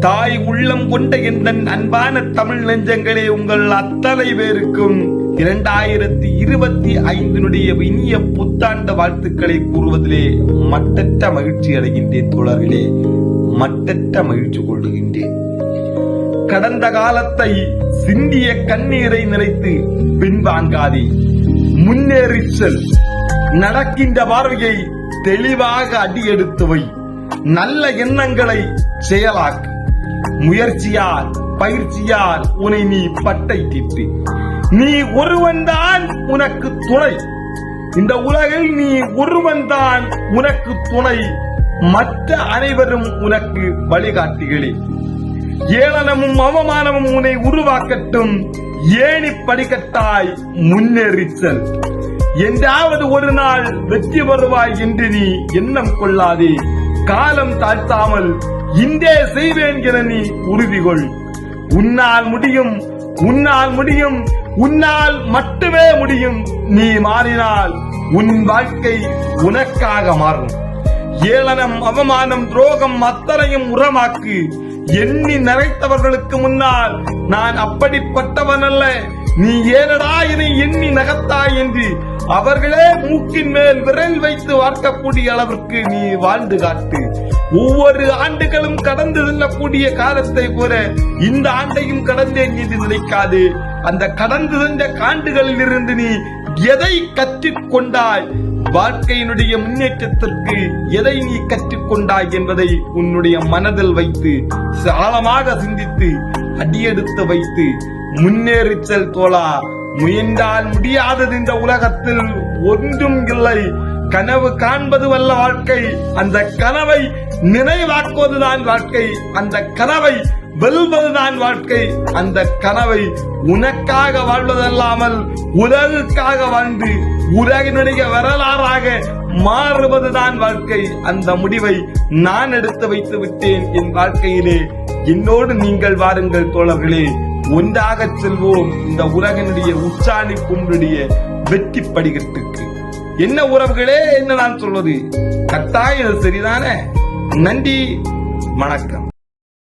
தாய் உள்ளம் கொண்ட எந்த அன்பான தமிழ் நெஞ்சங்களே, உங்கள் அத்தனை பேருக்கும் 2025 இனிய புத்தாண்டு வாழ்த்துக்களை கூறுவதிலே மட்டற்ற மகிழ்ச்சி அடைகின்றேன் தோழர்களே, மட்டற்ற மகிழ்ச்சி கொள்ளுகின்றேன். கடந்த காலத்தை சிந்திய கண்ணீரை நினைத்து பின்வாங்காதே, முன்னேறிச் செல். நடக்கின்ற பார்வையை தெளிவாக அடியெடுத்து வை. நல்ல எண்ணங்களை செயலாக்கு. முயற்சியால் பயிற்சியால் உன்னை நீ பட்டை தீட்டு. நீ ஒருவன்தான் உனக்கு துணை. இந்த உலகில் நீ ஒருவன்தான் உனக்கு துணை. மற்ற அனைவரும் உனக்கு வழிகாட்டிகளே. ஏளனமும் அவமானமும் உன்னை உருவாக்கட்டும். ஏணி படிக்கட்டாய் முன்னேறிச்சல். என்றாவது ஒரு நாள் வெற்றி வருவாய் என்று நீ எண்ணம் கொள்ளாதே. காலம் தாழ்த்தாமல் இன்றே செய்வேன் என நீ உறுதி கொள். உன்னால் முடியும், உன்னால் முடியும், உன்னால் மட்டுமே முடியும். நீ மாறினால் உன் வாழ்க்கை உனக்காக மாறும். ஏளனம், அவமானம், துரோகம் அத்தனையும் உரமாக்கு. எண்ணி நகைத்தவர்களுக்கு முன்னால் நான் அப்படிப்பட்டவன் அல்ல, நீ ஏனடா இதை எண்ணி நகத்தாய் என்று அவர்களே மூக்கின் மேல் விரல் வைத்து வார்க்கக்கூடிய அளவிற்கு நீ வாழ்ந்து காட்டு. ஒவ்வொரு ஆண்டுகளும் கடந்து செல்லக்கூடிய காலத்தை போல இந்த ஆண்டையும் கடந்தேன் என்று நினைக்காது. அந்த கடந்து சென்ற ஆண்டுகளில் இருந்து நீ எதை கற்றுக்கொண்டாய், வாழ்க்கையினுடைய முன்னேற்றத்திற்கு எதை நீ கற்றுக்கொண்டாய் என்பதை உன்னுடைய மனதில் வைத்து ஆழமாக சிந்தித்து அடியெடுத்து வைத்து முன்னேறிச்சல் தோழா. முயன்றால் முடியாதது இந்த உலகத்தில் ஒன்றும் இல்லை. கனவு காண்பது வல்ல வாழ்க்கை. அந்த கனவை நினைவாக்குவதுதான் வாழ்க்கை. அந்த கனவை வெல்வதுதான் வாழ்க்கை. அந்த கனவை உனக்காக வாழ்வதல்லாமல் உலகுக்காக வாழ்ந்து உலகினுடைய வரலாறாக மாறுவதுதான் வாழ்க்கை. அந்த முடிவை நான் எடுத்து வைத்து விட்டேன் என் வாழ்க்கையிலே. என்னோடு நீங்கள் வாருங்கள் தோழர்களே, ஒன்றாக செல்வோம் இந்த உலகினுடைய உச்சாணி குன்றுடைய வெற்றி படிக்கட்டுக்கு. என்ன உறவுகளே, என்ன நான் சொல்வது? கட்டாயம் சரிதானே? நன்றி, வணக்கம்.